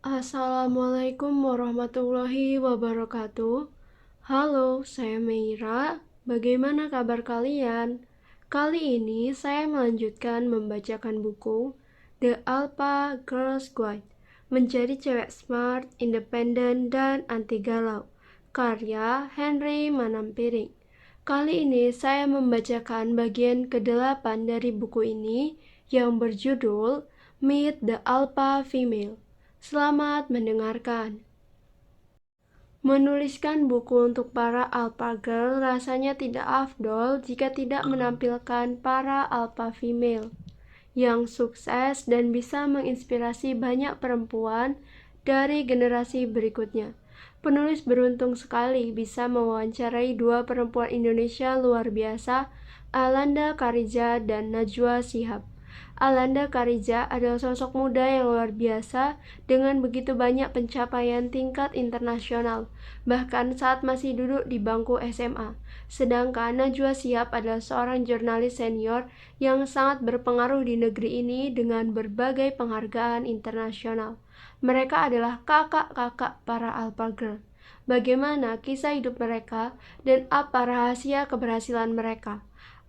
Assalamualaikum warahmatullahi wabarakatuh. Halo, saya Meira. Bagaimana kabar kalian? Kali ini saya melanjutkan membacakan buku The Alpha Girls Guide, Menjadi Cewek Smart, Independen, dan Anti Galau, karya Henry Manampiring. Kali ini saya membacakan bagian ke-8 dari buku ini yang berjudul Meet the Alpha Female. Selamat mendengarkan. Menuliskan buku untuk para alpha girl rasanya tidak afdol jika tidak menampilkan para alpha female yang sukses dan bisa menginspirasi banyak perempuan dari generasi berikutnya. Penulis beruntung sekali bisa mewawancarai dua perempuan Indonesia luar biasa, Alanda Kariza dan Najwa Shihab. Alanda Kariza adalah sosok muda yang luar biasa dengan begitu banyak pencapaian tingkat internasional, bahkan saat masih duduk di bangku SMA. Sedangkan Najwa Shihab adalah seorang jurnalis senior yang sangat berpengaruh di negeri ini dengan berbagai penghargaan internasional. Mereka adalah kakak-kakak para alpha girl. Bagaimana kisah hidup mereka dan apa rahasia keberhasilan mereka?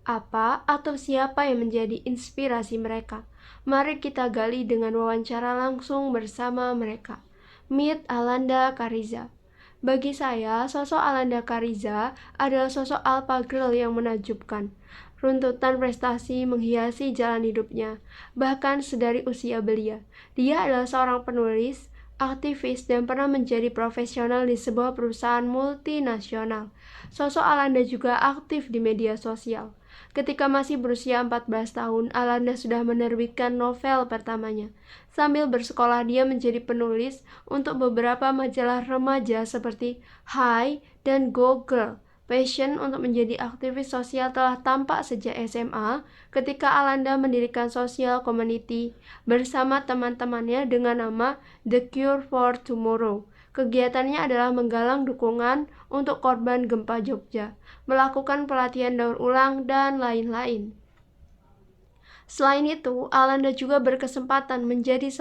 Apa atau siapa yang menjadi inspirasi mereka? Mari kita gali dengan wawancara langsung bersama mereka. Meet Alanda Kariza. Bagi saya, sosok Alanda Kariza adalah sosok alpha girl yang menakjubkan. Runtutan prestasi menghiasi jalan hidupnya, bahkan sedari usia belia. Dia adalah seorang penulis, aktivis, dan pernah menjadi profesional di sebuah perusahaan multinasional. Sosok Alanda juga aktif di media sosial. Ketika masih berusia 14 tahun, Alanda sudah menerbitkan novel pertamanya. Sambil bersekolah, dia menjadi penulis untuk beberapa majalah remaja seperti Hi dan Go Girl. Passion untuk menjadi aktivis sosial telah tampak sejak SMA ketika Alanda mendirikan sosial community bersama teman-temannya dengan nama The Cure for Tomorrow. Kegiatannya adalah menggalang dukungan untuk korban gempa Jogja, melakukan pelatihan daur ulang, dan lain-lain. Selain itu, Alanda juga berkesempatan menjadi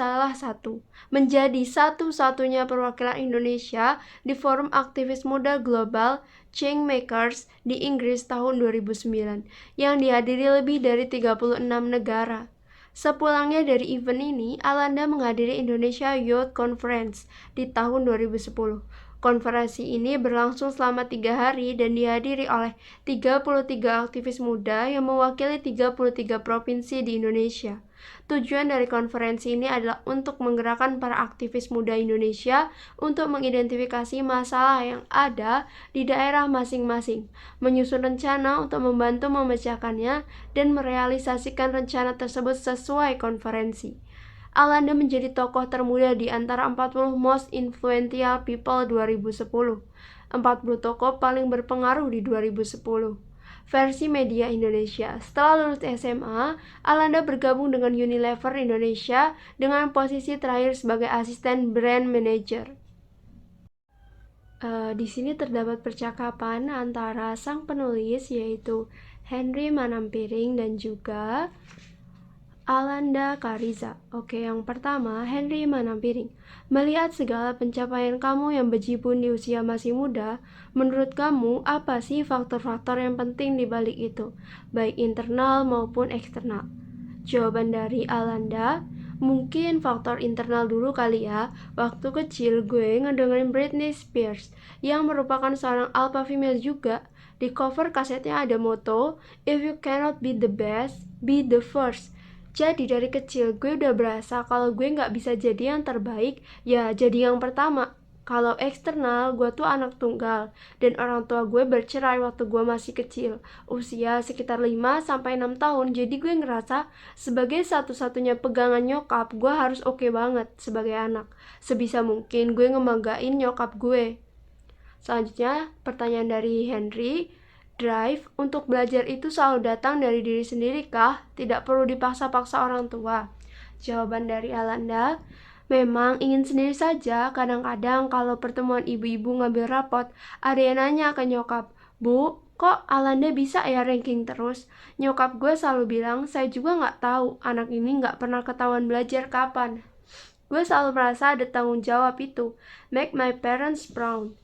satu-satunya perwakilan Indonesia di Forum Aktivis Muda Global Changemakers di Inggris tahun 2009, yang dihadiri lebih dari 36 negara. Sepulangnya dari event ini, Alanda menghadiri Indonesia Youth Conference di tahun 2010. Konferensi ini berlangsung selama 3 hari dan dihadiri oleh 33 aktivis muda yang mewakili 33 provinsi di Indonesia. Tujuan dari konferensi ini adalah untuk menggerakkan para aktivis muda Indonesia untuk mengidentifikasi masalah yang ada di daerah masing-masing, menyusun rencana untuk membantu memecahkannya, dan merealisasikan rencana tersebut sesuai konferensi. Alanda menjadi tokoh termuda di antara 40 Most Influential People 2010. 40 tokoh paling berpengaruh di 2010. Versi media Indonesia. Setelah lulus SMA, Alanda bergabung dengan Unilever Indonesia dengan posisi terakhir sebagai asisten brand manager. Di sini terdapat percakapan antara sang penulis yaitu Henry Manampiring dan juga Alanda Kariza. Oke, yang pertama, Henry Manampiring. Melihat segala pencapaian kamu yang bejibun di usia masih muda, menurut kamu apa sih faktor-faktor yang penting di balik itu, baik internal maupun eksternal? Jawaban dari Alanda, mungkin faktor internal dulu kali ya. Waktu kecil gue ngedengerin Britney Spears, yang merupakan seorang alpha female juga. Di cover kasetnya ada moto, "If you cannot be the best, be the first." Jadi dari kecil gue udah berasa kalau gue gak bisa jadi yang terbaik, ya jadi yang pertama. Kalau eksternal, gue tuh anak tunggal, dan orang tua gue bercerai waktu gue masih kecil, usia sekitar 5-6 tahun, jadi gue ngerasa sebagai satu-satunya pegangan nyokap, gue harus oke banget sebagai anak. Sebisa mungkin gue ngebanggain nyokap gue. Selanjutnya, pertanyaan dari Henry, drive untuk belajar itu selalu datang dari diri sendiri kah? Tidak perlu dipaksa-paksa orang tua. Jawaban dari Alanda, memang ingin sendiri saja. Kadang-kadang kalau pertemuan ibu-ibu ngambil rapot, ada yang nanya ke nyokap, "Bu, kok Alanda bisa ya ranking terus?" Nyokap gue selalu bilang, "Saya juga gak tahu, anak ini gak pernah ketahuan belajar kapan." Gue selalu merasa ada tanggung jawab itu, make my parents proud.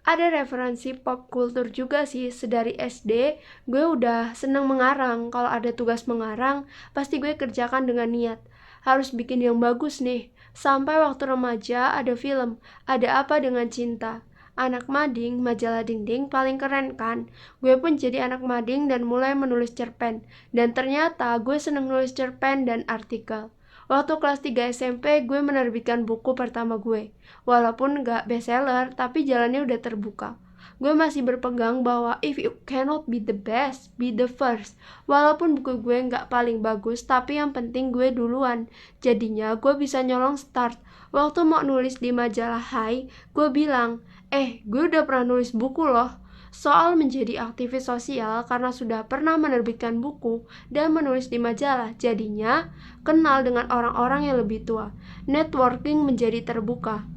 Ada referensi pop kultur juga sih, sedari SD gue udah seneng mengarang. Kalau ada tugas mengarang, pasti gue kerjakan dengan niat. Harus bikin yang bagus nih. Sampai waktu remaja ada film, Ada Apa Dengan Cinta. Anak mading, majalah dinding paling keren kan? Gue pun jadi anak mading dan mulai menulis cerpen. Dan ternyata gue seneng nulis cerpen dan artikel. Waktu kelas 3 SMP, gue menerbitkan buku pertama gue. Walaupun gak bestseller, tapi jalannya udah terbuka. Gue masih berpegang bahwa if you cannot be the best, be the first. Walaupun buku gue gak paling bagus, tapi yang penting gue duluan. Jadinya gue bisa nyolong start. Waktu mau nulis di majalah Hai, gue bilang, gue udah pernah nulis buku loh. Soal menjadi aktivis sosial karena sudah pernah menerbitkan buku dan menulis di majalah, jadinya kenal dengan orang-orang yang lebih tua. Networking menjadi terbuka.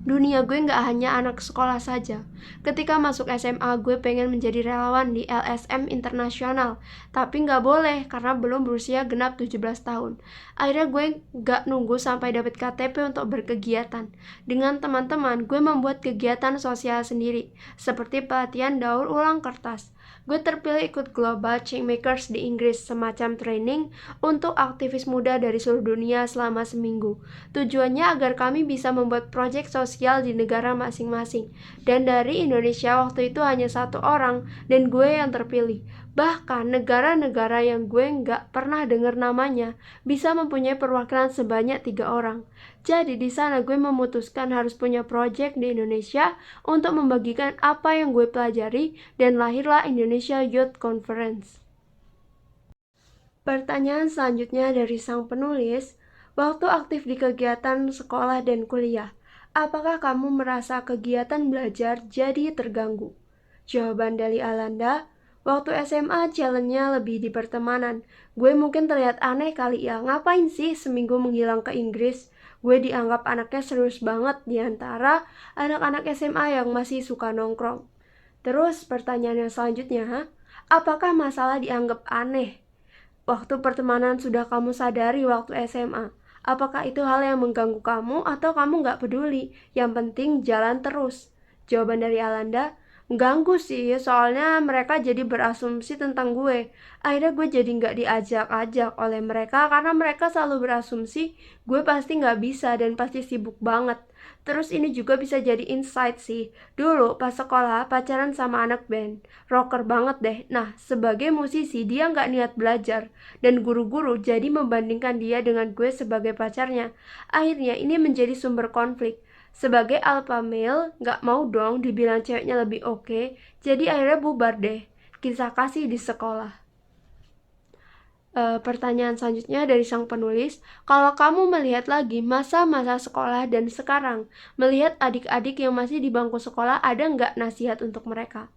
Dunia gue gak hanya anak sekolah saja. Ketika masuk SMA, gue pengen menjadi relawan di LSM Internasional. Tapi gak boleh karena belum berusia genap 17 tahun. Akhirnya gue gak nunggu sampai dapat KTP untuk berkegiatan. Dengan teman-teman, gue membuat kegiatan sosial sendiri, seperti pelatihan daur ulang kertas. Gue terpilih ikut Global Changemakers di Inggris, semacam training untuk aktivis muda dari seluruh dunia selama seminggu. Tujuannya agar kami bisa membuat proyek sosial di negara masing-masing. Dan dari Indonesia waktu itu hanya 1 orang, dan gue yang terpilih. Bahkan negara-negara yang gue nggak pernah dengar namanya bisa mempunyai perwakilan sebanyak 3 orang. Jadi di sana gue memutuskan harus punya project di Indonesia untuk membagikan apa yang gue pelajari, dan lahirlah Indonesia Youth Conference. Pertanyaan selanjutnya dari sang penulis, waktu aktif di kegiatan sekolah dan kuliah, apakah kamu merasa kegiatan belajar jadi terganggu? Jawaban dari Alanda, waktu SMA challenge-nya lebih di pertemanan. Gue mungkin terlihat aneh kali ya, ngapain sih seminggu menghilang ke Inggris? Gue dianggap anaknya serius banget di antara anak-anak SMA yang masih suka nongkrong. Terus pertanyaan yang selanjutnya, apakah masalah dianggap aneh? Waktu pertemanan sudah kamu sadari waktu SMA. Apakah itu hal yang mengganggu kamu atau kamu nggak peduli? Yang penting jalan terus. Jawaban dari Alanda, mengganggu sih, soalnya mereka jadi berasumsi tentang gue. Akhirnya gue jadi nggak diajak-ajak oleh mereka karena mereka selalu berasumsi gue pasti nggak bisa dan pasti sibuk banget. Terus ini juga bisa jadi insight sih. Dulu pas sekolah pacaran sama anak band, rocker banget deh. Nah, sebagai musisi dia nggak niat belajar, dan guru-guru jadi membandingkan dia dengan gue sebagai pacarnya. Akhirnya ini menjadi sumber konflik. Sebagai alpha male, gak mau dong dibilang ceweknya lebih oke, jadi akhirnya bubar deh. Kisah kasih di sekolah. Pertanyaan selanjutnya dari sang penulis, kalau kamu melihat lagi masa-masa sekolah dan sekarang, melihat adik-adik yang masih di bangku sekolah, ada nggak nasihat untuk mereka?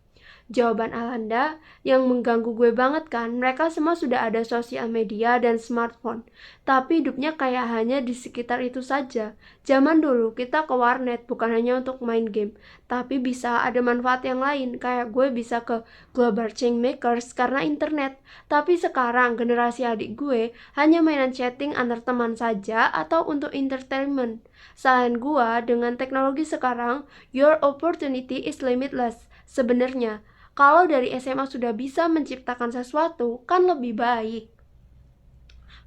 Jawaban Alanda, yang mengganggu gue banget kan, mereka semua sudah ada sosial media dan smartphone, tapi hidupnya kayak hanya di sekitar itu saja. Zaman dulu kita ke warnet bukan hanya untuk main game, tapi bisa ada manfaat yang lain, kayak gue bisa ke Global Changemakers karena internet. Tapi sekarang generasi adik gue hanya mainan chatting antar teman saja atau untuk entertainment. Selain gue, dengan teknologi sekarang, your opportunity is limitless. Sebenarnya, kalau dari SMA sudah bisa menciptakan sesuatu, kan lebih baik.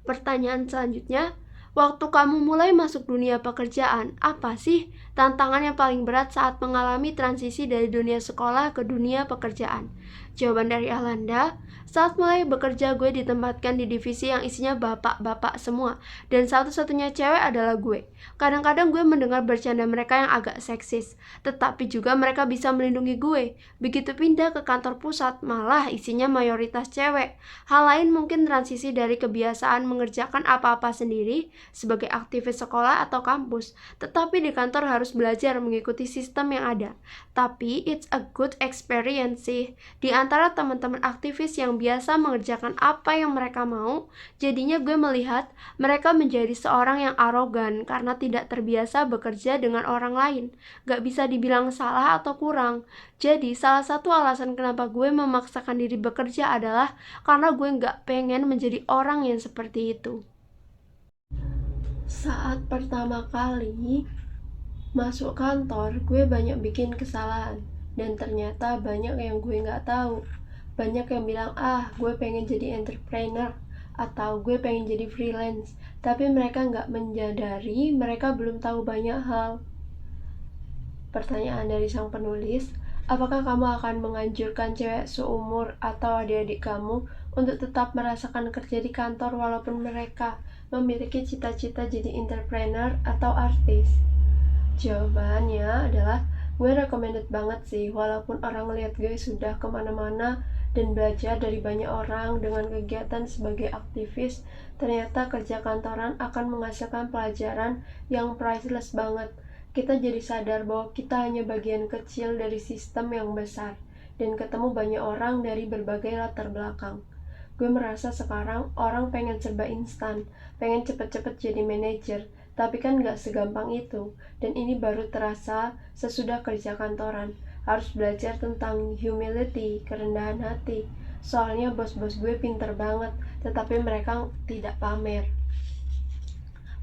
Pertanyaan selanjutnya, waktu kamu mulai masuk dunia pekerjaan, apa sih tantangan yang paling berat saat mengalami transisi dari dunia sekolah ke dunia pekerjaan? Jawaban dari Alanda, saat mulai bekerja gue ditempatkan di divisi yang isinya bapak-bapak semua, dan satu-satunya cewek adalah gue. Kadang-kadang gue mendengar bercanda mereka yang agak seksis, tetapi juga mereka bisa melindungi gue. Begitu pindah ke kantor pusat, malah isinya mayoritas cewek. Hal lain mungkin transisi dari kebiasaan mengerjakan apa-apa sendiri sebagai aktivis sekolah atau kampus, tetapi di kantor harus belajar mengikuti sistem yang ada. Tapi it's a good experience sih. Di antara teman-teman aktivis yang biasa mengerjakan apa yang mereka mau, jadinya gue melihat mereka menjadi seorang yang arogan karena tidak terbiasa bekerja dengan orang lain. Gak bisa dibilang salah atau kurang. Jadi salah satu alasan kenapa gue memaksakan diri bekerja adalah karena gue gak pengen menjadi orang yang seperti itu. Saat pertama kali masuk kantor, gue banyak bikin kesalahan. Dan ternyata banyak yang gue gak tahu. Banyak yang bilang, gue pengen jadi entrepreneur. Atau gue pengen jadi freelance. Tapi mereka gak menyadari mereka belum tahu banyak hal. Pertanyaan dari sang penulis, apakah kamu akan menganjurkan cewek seumur atau adik-adik kamu untuk tetap merasakan kerja di kantor walaupun mereka memiliki cita-cita jadi entrepreneur atau artis? Jawabannya adalah gue recommended banget sih, walaupun orang lihat gue sudah kemana-mana dan belajar dari banyak orang dengan kegiatan sebagai aktivis, ternyata kerja kantoran akan menghasilkan pelajaran yang priceless banget. Kita jadi sadar bahwa kita hanya bagian kecil dari sistem yang besar dan ketemu banyak orang dari berbagai latar belakang. Gue merasa sekarang orang pengen serba instan, pengen cepet-cepet jadi manajer, tapi kan gak segampang itu. Dan ini baru terasa sesudah kerja kantoran. Harus belajar tentang humility, kerendahan hati. Soalnya bos-bos gue pinter banget, tetapi mereka tidak pamer.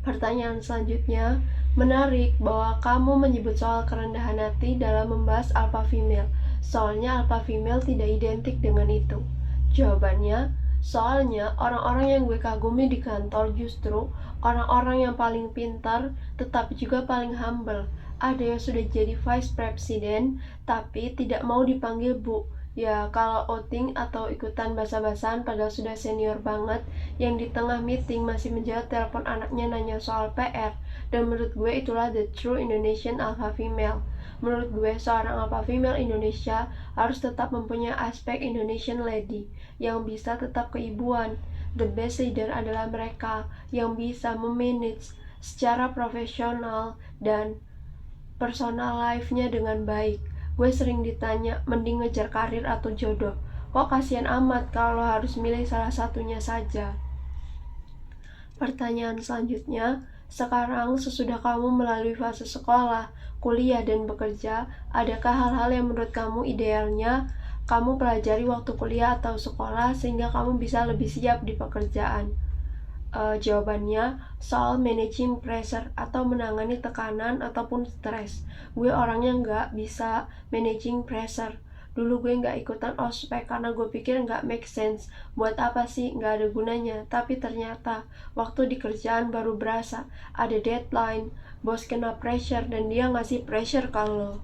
Pertanyaan selanjutnya, menarik bahwa kamu menyebut soal kerendahan hati dalam membahas alpha female. Soalnya alpha female tidak identik dengan itu. Jawabannya, soalnya orang-orang yang gue kagumi di kantor justru orang-orang yang paling pintar tetapi juga paling humble. Ada yang sudah jadi vice president tapi tidak mau dipanggil bu. Ya, kalau outing atau ikutan basa-basan padahal sudah senior banget, yang di tengah meeting masih menjawab telepon anaknya nanya soal PR. Dan menurut gue itulah the true Indonesian alpha female. Menurut gue, seorang alpha female Indonesia harus tetap mempunyai aspek Indonesian lady, yang bisa tetap keibuan. The best leader adalah mereka yang bisa memanage secara profesional dan personal life-nya dengan baik. Gue sering ditanya, mending ngejar karir atau jodoh? Kok kasihan amat kalau harus milih salah satunya saja? Pertanyaan selanjutnya, sekarang sesudah kamu melalui fase sekolah, kuliah, dan bekerja, adakah hal-hal yang menurut kamu idealnya kamu pelajari waktu kuliah atau sekolah sehingga kamu bisa lebih siap di pekerjaan? Jawabannya soal managing pressure atau menangani tekanan ataupun stres. Gue orangnya nggak bisa managing pressure. Dulu gue nggak ikutan ospek karena gue pikir nggak make sense. Buat apa sih, nggak ada gunanya. Tapi ternyata waktu di kerjaan baru berasa ada deadline, bos kena pressure dan dia ngasih pressure kalau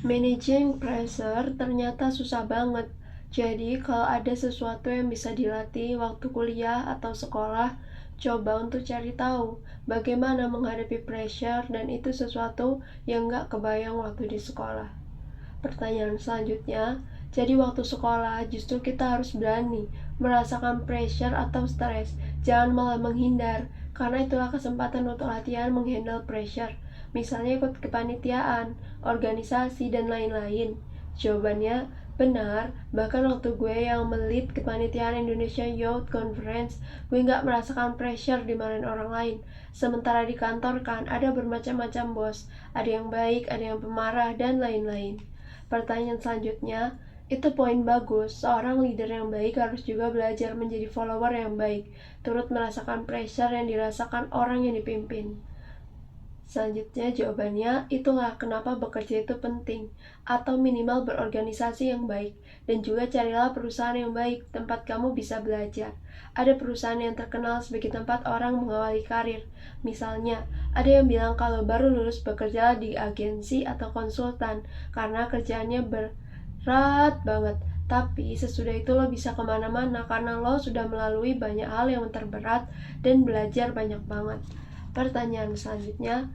managing pressure ternyata susah banget. Jadi kalau ada sesuatu yang bisa dilatih waktu kuliah atau sekolah, coba untuk cari tahu bagaimana menghadapi pressure, dan itu sesuatu yang gak kebayang waktu di sekolah. Pertanyaan selanjutnya, jadi waktu sekolah justru kita harus berani merasakan pressure atau stres, jangan malah menghindar, karena itulah kesempatan untuk latihan menghandle pressure. Misalnya ikut kepanitiaan, organisasi, dan lain-lain. Jawabannya benar, bahkan waktu gue yang melit kepanitiaan Indonesia Youth Conference, gue gak merasakan pressure dimarahin orang lain. Sementara di kantor kan ada bermacam-macam bos, ada yang baik, ada yang pemarah, dan lain-lain. Pertanyaan selanjutnya, itu poin bagus, seorang leader yang baik harus juga belajar menjadi follower yang baik, turut merasakan pressure yang dirasakan orang yang dipimpin. Selanjutnya jawabannya, itulah kenapa bekerja itu penting, atau minimal berorganisasi yang baik, dan juga carilah perusahaan yang baik, tempat kamu bisa belajar. Ada perusahaan yang terkenal sebagai tempat orang mengawali karir. Misalnya, ada yang bilang kalau baru lulus bekerja di agensi atau konsultan, karena kerjaannya berat banget. Tapi sesudah itu lo bisa kemana-mana karena lo sudah melalui banyak hal yang terberat dan belajar banyak banget. Pertanyaan selanjutnya,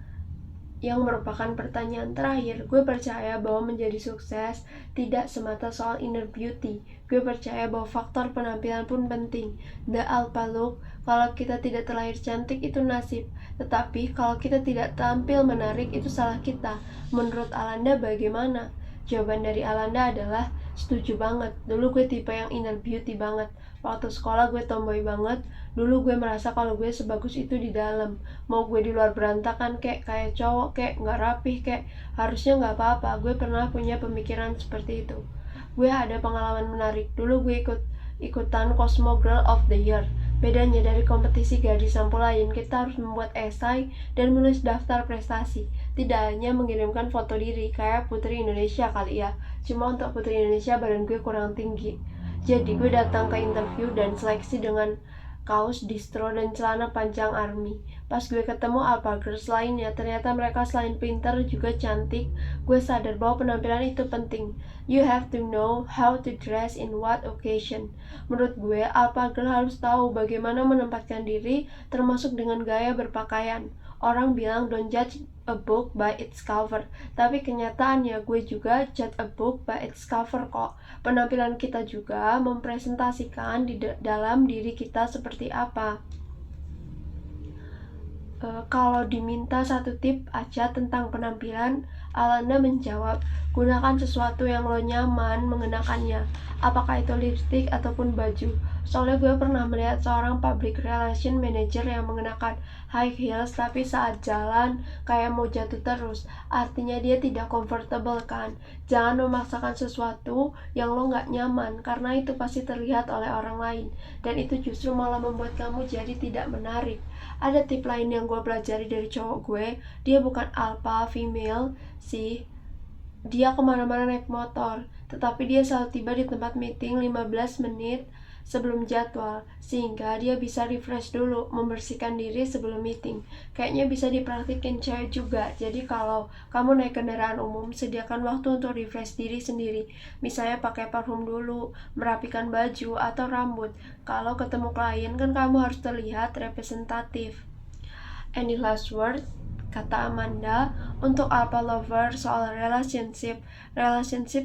yang merupakan pertanyaan terakhir, gue percaya bahwa menjadi sukses tidak semata soal inner beauty. Gue percaya bahwa faktor penampilan pun penting. The alpha look, kalau kita tidak terlahir cantik itu nasib, tetapi kalau kita tidak tampil menarik itu salah kita. Menurut Alanda bagaimana? Jawaban dari Alanda adalah setuju banget. Dulu gue tipe yang inner beauty banget. Waktu sekolah gue tomboy banget. Dulu gue merasa kalau gue sebagus itu di dalam. Mau gue di luar berantakan kayak cowok nggak rapih harusnya nggak apa-apa. Gue pernah punya pemikiran seperti itu. Gue ada pengalaman menarik. Dulu gue ikutan Cosmo Girl of the Year. Bedanya dari kompetisi gadis lampu lain, kita harus membuat esai dan menulis daftar prestasi. Tidak hanya mengirimkan foto diri kayak Putri Indonesia kali ya. Cuma untuk Putri Indonesia badan gue kurang tinggi. Jadi gue datang ke interview dan seleksi dengan kaos distro dan celana panjang army. Pas gue ketemu Alpha Girls lainnya, ternyata mereka selain pintar juga cantik. Gue sadar bahwa penampilan itu penting. You have to know how to dress in what occasion. Menurut gue, Alpha Girl harus tahu bagaimana menempatkan diri, termasuk dengan gaya berpakaian. Orang bilang don't judge a book by its cover, tapi kenyataannya gue juga judge a book by its cover kok. Penampilan kita juga mempresentasikan di dalam diri kita seperti apa. Kalau diminta satu tip aja tentang penampilan, Alana menjawab, gunakan sesuatu yang lo nyaman mengenakannya, apakah itu lipstick ataupun baju. Soalnya gue pernah melihat seorang public relation manager yang mengenakan high heels tapi saat jalan kayak mau jatuh terus. Artinya dia tidak comfortable kan. Jangan memaksakan sesuatu yang lo gak nyaman karena itu pasti terlihat oleh orang lain. Dan itu justru malah membuat kamu jadi tidak menarik. Ada tip lain yang gue pelajari dari cowok gue, dia bukan alpha female sih. Dia kemana-mana naik motor, tetapi dia selalu tiba di tempat meeting 15 menit sebelum jadwal, sehingga dia bisa refresh dulu, membersihkan diri sebelum meeting. Kayaknya bisa dipraktikin cewek juga. Jadi kalau kamu naik kendaraan umum, sediakan waktu untuk refresh diri sendiri. Misalnya pakai parfum dulu, merapikan baju atau rambut. Kalau ketemu klien kan kamu harus terlihat representatif. Any last word? Kata Amanda, untuk alpha lover soal relationship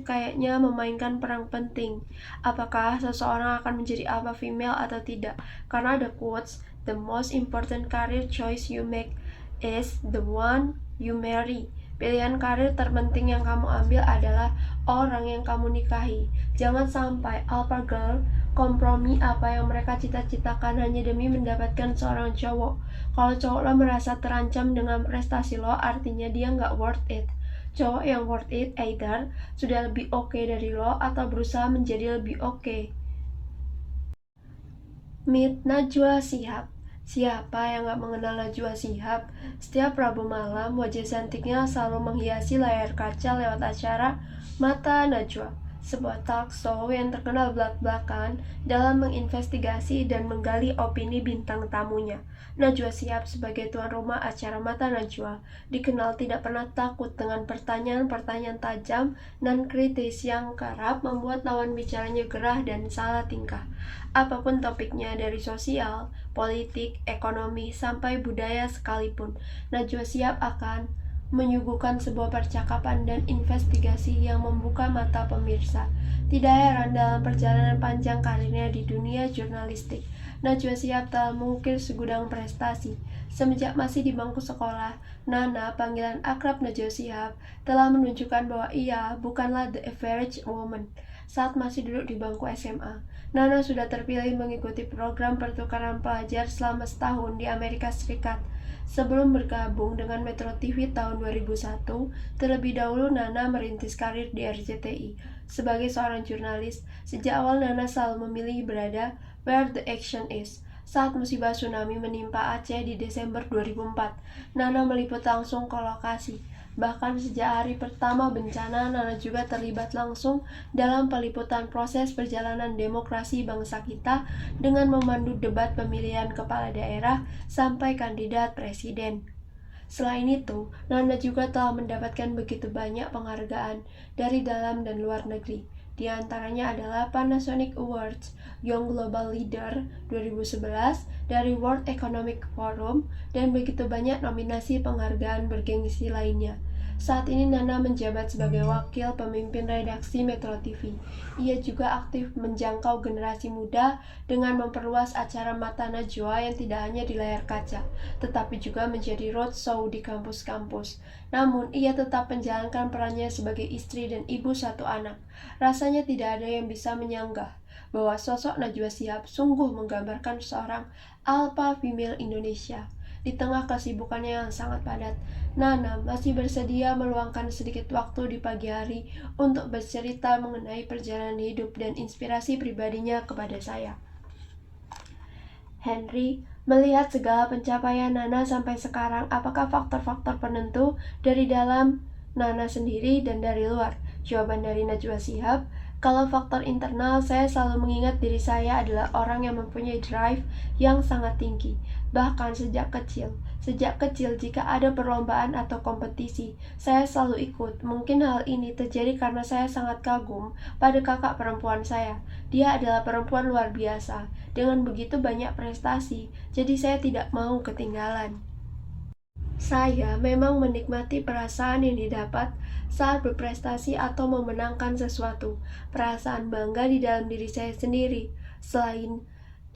kayaknya memainkan peran penting. Apakah seseorang akan menjadi alpha female atau tidak? Karena ada quotes, the most important career choice you make is the one you marry. Pilihan karir terpenting yang kamu ambil adalah orang yang kamu nikahi. Jangan sampai alpha girl kompromi apa yang mereka cita-citakan hanya demi mendapatkan seorang cowok. Kalau cowok lo merasa terancam dengan prestasi lo, artinya dia nggak worth it. Cowok yang worth it either sudah lebih oke dari lo atau berusaha menjadi lebih oke. Meet Najwa Shihab. Siapa yang gak mengenal Najwa Shihab? Setiap Rabu malam, wajah cantiknya selalu menghiasi layar kaca lewat acara Mata Najwa, sebuah talk show yang terkenal belak-belakan dalam menginvestigasi dan menggali opini bintang tamunya. Najwa Shihab sebagai tuan rumah acara Mata Najwa dikenal tidak pernah takut dengan pertanyaan-pertanyaan tajam dan kritis yang kerap membuat lawan bicaranya gerah dan salah tingkah. Apapun topiknya, dari sosial, politik, ekonomi, sampai budaya sekalipun, Najwa Shihab akan menyuguhkan sebuah percakapan dan investigasi yang membuka mata pemirsa. Tidak heran dalam perjalanan panjang karirnya di dunia jurnalistik, Najwa Shihab telah mengukir segudang prestasi. Semenjak masih di bangku sekolah, Nana, panggilan akrab Najwa Shihab, telah menunjukkan bahwa ia bukanlah the average woman. Saat masih duduk di bangku SMA, Nana sudah terpilih mengikuti program pertukaran pelajar selama setahun di Amerika Serikat. Sebelum bergabung dengan Metro TV tahun 2001, terlebih dahulu Nana merintis karir di RCTI. Sebagai seorang jurnalis, sejak awal Nana selalu memilih berada where the action is. Saat musibah tsunami menimpa Aceh di Desember 2004, Nana meliput langsung ke lokasi. Bahkan sejak hari pertama bencana, Nana juga terlibat langsung dalam peliputan proses perjalanan demokrasi bangsa kita dengan memandu debat pemilihan kepala daerah sampai kandidat presiden. Selain itu, Nana juga telah mendapatkan begitu banyak penghargaan dari dalam dan luar negeri. Di antaranya adalah Panasonic Awards, Young Global Leader 2011 dari World Economic Forum, dan begitu banyak nominasi penghargaan bergengsi lainnya. Saat ini Nana menjabat sebagai wakil pemimpin redaksi Metro TV. Ia juga aktif menjangkau generasi muda dengan memperluas acara Mata Najwa yang tidak hanya di layar kaca, tetapi juga menjadi roadshow di kampus-kampus. Namun, ia tetap menjalankan perannya sebagai istri dan ibu satu anak. Rasanya tidak ada yang bisa menyanggah bahwa sosok Najwa Shihab sungguh menggambarkan seorang alpha female Indonesia. Di tengah kesibukannya yang sangat padat, Nana masih bersedia meluangkan sedikit waktu di pagi hari untuk bercerita mengenai perjalanan hidup dan inspirasi pribadinya kepada saya. Henry, melihat segala pencapaian Nana sampai sekarang, apakah faktor-faktor penentu dari dalam Nana sendiri dan dari luar? Jawaban dari Najwa Shihab, kalau faktor internal, saya selalu mengingat diri saya adalah orang yang mempunyai drive yang sangat tinggi. Bahkan sejak kecil, jika ada perlombaan atau kompetisi, saya selalu ikut. Mungkin hal ini terjadi karena saya sangat kagum pada kakak perempuan saya. Dia adalah perempuan luar biasa, dengan begitu banyak prestasi, jadi saya tidak mau ketinggalan. Saya memang menikmati perasaan yang didapat saat berprestasi atau memenangkan sesuatu, perasaan bangga di dalam diri saya sendiri. Selain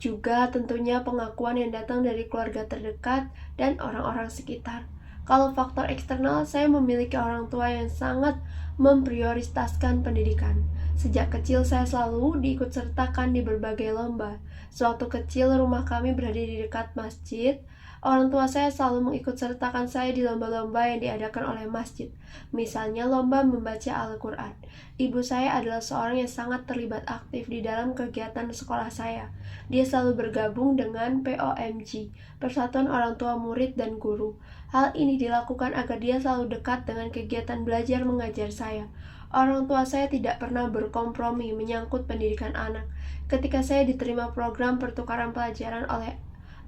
juga tentunya pengakuan yang datang dari keluarga terdekat dan orang-orang sekitar. Kalau faktor eksternal, saya memiliki orang tua yang sangat memprioritaskan pendidikan. Sejak kecil saya selalu diikutsertakan di berbagai lomba. Sewaktu kecil rumah kami berada di dekat masjid. Orang tua saya selalu mengikutsertakan saya di lomba-lomba yang diadakan oleh masjid. Misalnya lomba membaca Al-Quran. Ibu saya adalah seorang yang sangat terlibat aktif di dalam kegiatan sekolah saya. Dia selalu bergabung dengan POMG, Persatuan Orang Tua Murid dan Guru. Hal ini dilakukan agar dia selalu dekat dengan kegiatan belajar mengajar saya. Orang tua saya tidak pernah berkompromi menyangkut pendidikan anak. Ketika saya diterima program pertukaran pelajaran oleh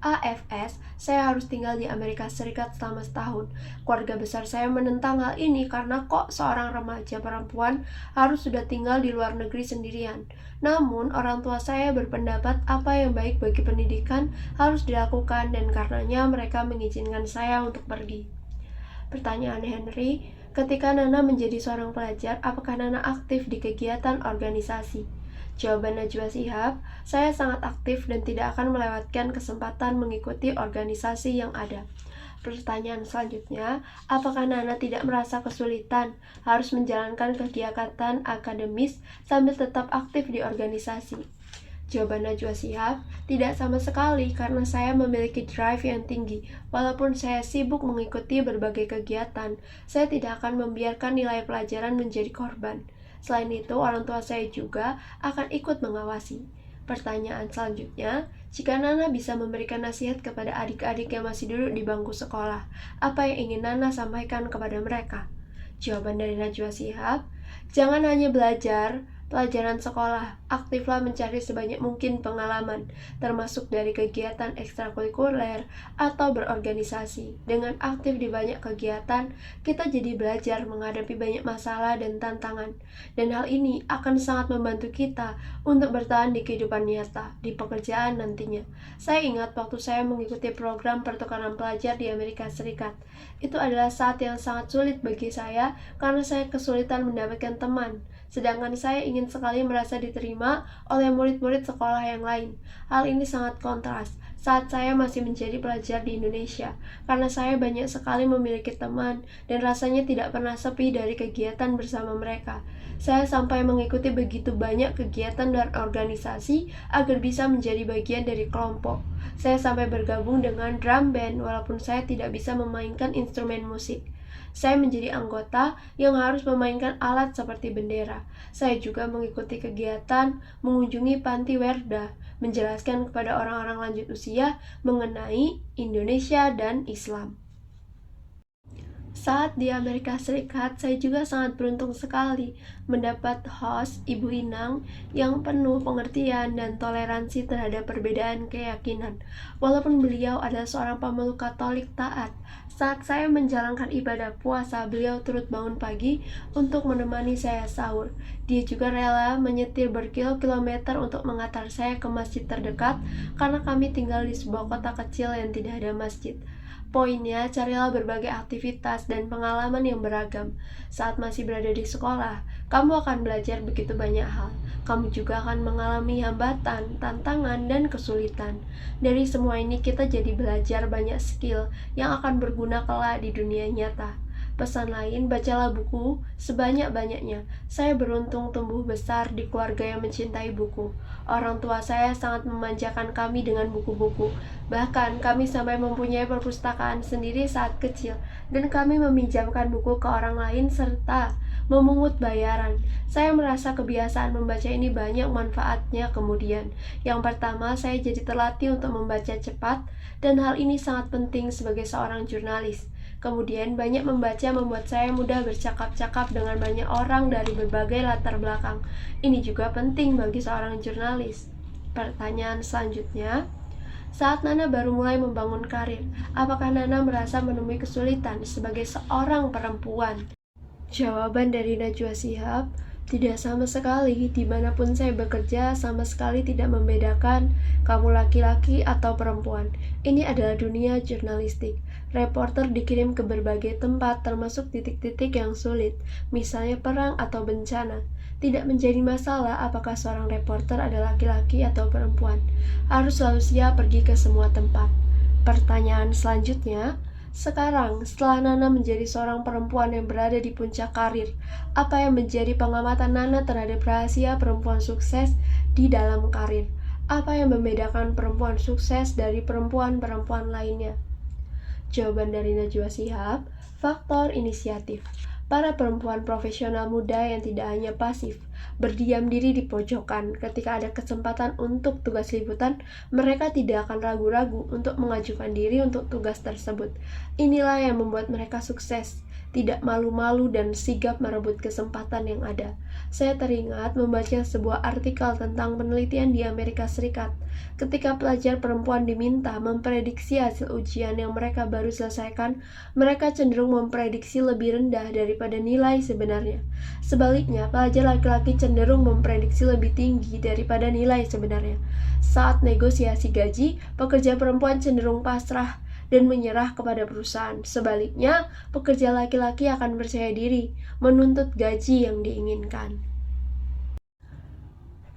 AFS, saya harus tinggal di Amerika Serikat selama setahun. Keluarga besar saya menentang hal ini karena kok seorang remaja perempuan harus sudah tinggal di luar negeri sendirian. Namun, orang tua saya berpendapat apa yang baik bagi pendidikan harus dilakukan dan karenanya mereka mengizinkan saya untuk pergi. Pertanyaan Henry, ketika Nana menjadi seorang pelajar, apakah Nana aktif di kegiatan organisasi? Jawaban Najwa Shihab, saya sangat aktif dan tidak akan melewatkan kesempatan mengikuti organisasi yang ada. Pertanyaan selanjutnya, apakah Nana tidak merasa kesulitan harus menjalankan kegiatan akademis sambil tetap aktif di organisasi? Jawaban Najwa Shihab, tidak sama sekali karena saya memiliki drive yang tinggi. Walaupun saya sibuk mengikuti berbagai kegiatan, saya tidak akan membiarkan nilai pelajaran menjadi korban. Selain itu, orang tua saya juga akan ikut mengawasi. Pertanyaan selanjutnya, jika Nana bisa memberikan nasihat kepada adik-adik yang masih duduk di bangku sekolah, apa yang ingin Nana sampaikan kepada mereka? Jawaban dari Najwa Shihab, jangan hanya belajar pelajaran sekolah, aktiflah mencari sebanyak mungkin pengalaman, termasuk dari kegiatan ekstrakurikuler atau berorganisasi. Dengan aktif di banyak kegiatan, kita jadi belajar menghadapi banyak masalah dan tantangan. Dan hal ini akan sangat membantu kita untuk bertahan di kehidupan nyata, di pekerjaan nantinya. Saya ingat waktu saya mengikuti program pertukaran pelajar di Amerika Serikat. Itu adalah saat yang sangat sulit bagi saya karena saya kesulitan mendapatkan teman. Sedangkan saya ingin sekali merasa diterima oleh murid-murid sekolah yang lain. Hal ini sangat kontras saat saya masih menjadi pelajar di Indonesia, karena saya banyak sekali memiliki teman dan rasanya tidak pernah sepi dari kegiatan bersama mereka. Saya sampai mengikuti begitu banyak kegiatan dan organisasi agar bisa menjadi bagian dari kelompok. Saya sampai bergabung dengan drum band walaupun saya tidak bisa memainkan instrumen musik. Saya menjadi anggota yang harus memainkan alat seperti bendera. Saya juga mengikuti kegiatan mengunjungi panti werda, menjelaskan kepada orang-orang lanjut usia mengenai Indonesia dan Islam. Saat di Amerika Serikat, saya juga sangat beruntung sekali mendapat host Ibu Inang yang penuh pengertian dan toleransi terhadap perbedaan keyakinan. Walaupun beliau adalah seorang pemeluk Katolik taat, saat saya menjalankan ibadah puasa, beliau turut bangun pagi untuk menemani saya sahur. Dia juga rela menyetir berkilo-kilometer untuk mengantar saya ke masjid terdekat karena kami tinggal di sebuah kota kecil yang tidak ada masjid. Poinnya, carilah berbagai aktivitas dan pengalaman yang beragam. Saat masih berada di sekolah, kamu akan belajar begitu banyak hal. Kamu juga akan mengalami hambatan, tantangan, dan kesulitan. Dari semua ini kita jadi belajar banyak skill yang akan berguna kelak di dunia nyata. Pesan lain, bacalah buku sebanyak-banyaknya. Saya beruntung tumbuh besar di keluarga yang mencintai buku. Orang tua saya sangat memanjakan kami dengan buku-buku. Bahkan kami sampai mempunyai perpustakaan sendiri saat kecil, dan kami meminjamkan buku ke orang lain serta memungut bayaran. Saya merasa kebiasaan membaca ini banyak manfaatnya kemudian. Yang pertama, saya jadi terlatih untuk membaca cepat, dan hal ini sangat penting sebagai seorang jurnalis. Kemudian, banyak membaca membuat saya mudah bercakap-cakap dengan banyak orang dari berbagai latar belakang. Ini juga penting bagi seorang jurnalis. Pertanyaan selanjutnya, saat Nana baru mulai membangun karir, apakah Nana merasa menemui kesulitan sebagai seorang perempuan? Jawaban dari Najwa Shihab, tidak sama sekali. Dimanapun saya bekerja, sama sekali tidak membedakan kamu laki-laki atau perempuan. Ini adalah dunia jurnalistik. Reporter dikirim ke berbagai tempat, termasuk titik-titik yang sulit, misalnya perang atau bencana. Tidak menjadi masalah apakah seorang reporter adalah laki-laki atau perempuan. Harus selalu siap pergi ke semua tempat. Pertanyaan selanjutnya, sekarang setelah Nana menjadi seorang perempuan yang berada di puncak karir, apa yang menjadi pengamatan Nana terhadap rahasia perempuan sukses di dalam karir? Apa yang membedakan perempuan sukses dari perempuan-perempuan lainnya? Jawaban dari Najwa Shihab, faktor inisiatif. Para perempuan profesional muda yang tidak hanya pasif, berdiam diri di pojokan ketika ada kesempatan untuk tugas liputan, mereka tidak akan ragu-ragu untuk mengajukan diri untuk tugas tersebut. Inilah yang membuat mereka sukses, tidak malu-malu dan sigap merebut kesempatan yang ada. Saya teringat membaca sebuah artikel tentang penelitian di Amerika Serikat. Ketika pelajar perempuan diminta memprediksi hasil ujian yang mereka baru selesaikan, mereka cenderung memprediksi lebih rendah daripada nilai sebenarnya. Sebaliknya, pelajar laki-laki cenderung memprediksi lebih tinggi daripada nilai sebenarnya. Saat negosiasi gaji, pekerja perempuan cenderung pasrah dan menyerah kepada perusahaan. Sebaliknya, pekerja laki-laki akan percaya diri, menuntut gaji yang diinginkan.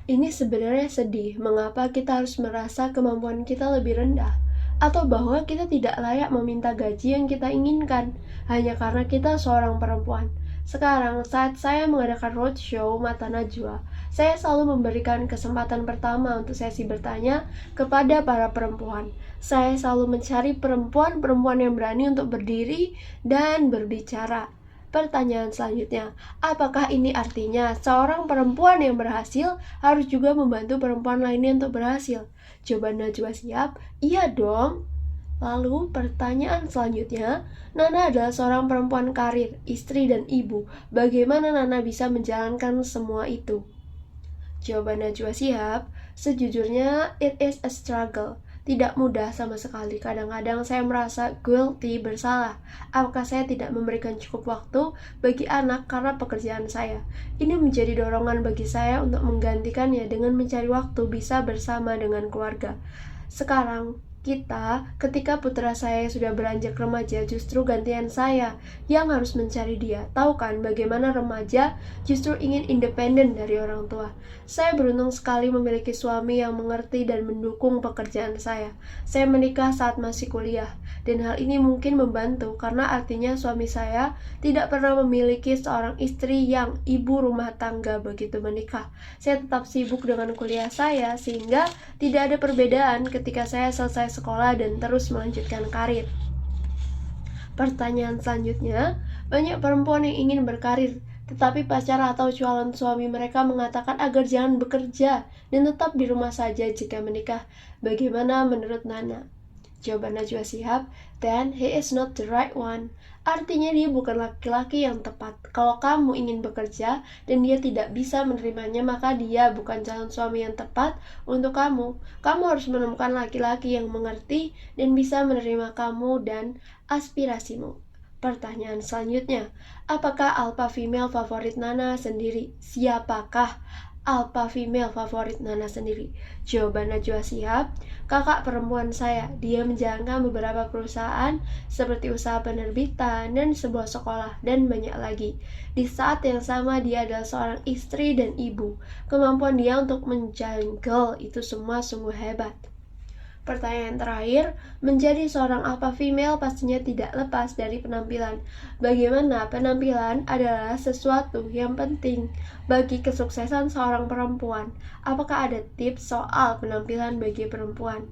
Ini sebenarnya sedih. Mengapa kita harus merasa kemampuan kita lebih rendah? Atau bahwa kita tidak layak meminta gaji yang kita inginkan hanya karena kita seorang perempuan. Sekarang, saat saya mengadakan roadshow Mata Najwa, saya selalu memberikan kesempatan pertama untuk sesi bertanya kepada para perempuan. Saya selalu mencari perempuan-perempuan yang berani untuk berdiri dan berbicara. Pertanyaan selanjutnya, apakah ini artinya seorang perempuan yang berhasil harus juga membantu perempuan lainnya untuk berhasil? Jawaban Najwa Shihab, iya dong. Lalu pertanyaan selanjutnya, Nana adalah seorang perempuan karir, istri dan ibu. Bagaimana Nana bisa menjalankan semua itu? Jawaban Najwa Shihab, sejujurnya it is a struggle. Tidak mudah sama sekali. Kadang-kadang saya merasa guilty, bersalah. Apakah saya tidak memberikan cukup waktu bagi anak karena pekerjaan saya? Ini menjadi dorongan bagi saya untuk menggantikannya dengan mencari waktu bisa bersama dengan keluarga. Sekarang, ketika putra saya sudah beranjak remaja, justru gantian saya yang harus mencari dia. Tahu kan bagaimana remaja justru ingin independen dari orang tua. Saya beruntung sekali memiliki suami yang mengerti dan mendukung pekerjaan saya. Saya menikah saat masih kuliah, dan hal ini mungkin membantu karena artinya suami saya tidak pernah memiliki seorang istri yang ibu rumah tangga begitu menikah. Saya tetap sibuk dengan kuliah saya sehingga tidak ada perbedaan ketika saya selesai sekolah dan terus melanjutkan karir. Pertanyaan selanjutnya, banyak perempuan yang ingin berkarir, tetapi pacar atau calon suami mereka mengatakan agar jangan bekerja dan tetap di rumah saja jika menikah. Bagaimana menurut Nana? Jawaban Najwa Shihab, then he is not the right one. Artinya dia bukan laki-laki yang tepat. Kalau kamu ingin bekerja dan dia tidak bisa menerimanya, maka dia bukan calon suami yang tepat untuk kamu. Kamu harus menemukan laki-laki yang mengerti dan bisa menerima kamu dan aspirasimu. Pertanyaan selanjutnya, apakah alpha female favorit Nana sendiri? Siapakah alpha female favorit Nana sendiri? Jawaban Najwa Shihab, kakak perempuan saya. Dia menjalankan beberapa perusahaan seperti usaha penerbitan dan sebuah sekolah dan banyak lagi. Di saat yang sama dia adalah seorang istri dan ibu. Kemampuan dia untuk menjangkau itu semua sungguh hebat. Pertanyaan terakhir, menjadi seorang alpha female pastinya tidak lepas dari penampilan. Bagaimana penampilan adalah sesuatu yang penting bagi kesuksesan seorang perempuan? Apakah ada tips soal penampilan bagi perempuan?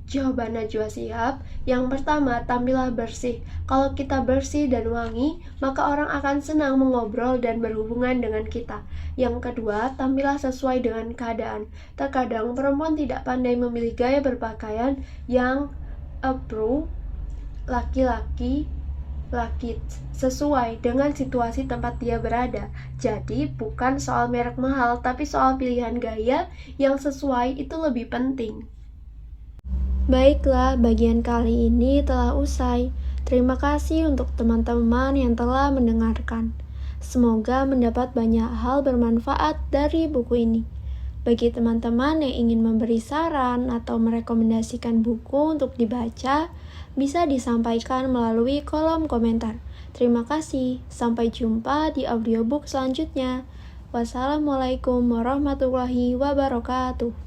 Jawaban Najwa Shihab, yang pertama, tampillah bersih. Kalau kita bersih dan wangi, maka orang akan senang mengobrol dan berhubungan dengan kita. Yang kedua, tampillah sesuai dengan keadaan. Terkadang perempuan tidak pandai memilih gaya berpakaian yang approve laki sesuai dengan situasi tempat dia berada. Jadi, bukan soal merek mahal, tapi soal pilihan gaya yang sesuai itu lebih penting. Baiklah, bagian kali ini telah usai. Terima kasih untuk teman-teman yang telah mendengarkan. Semoga mendapat banyak hal bermanfaat dari buku ini. Bagi teman-teman yang ingin memberi saran atau merekomendasikan buku untuk dibaca, bisa disampaikan melalui kolom komentar. Terima kasih. Sampai jumpa di audiobook selanjutnya. Wassalamualaikum warahmatullahi wabarakatuh.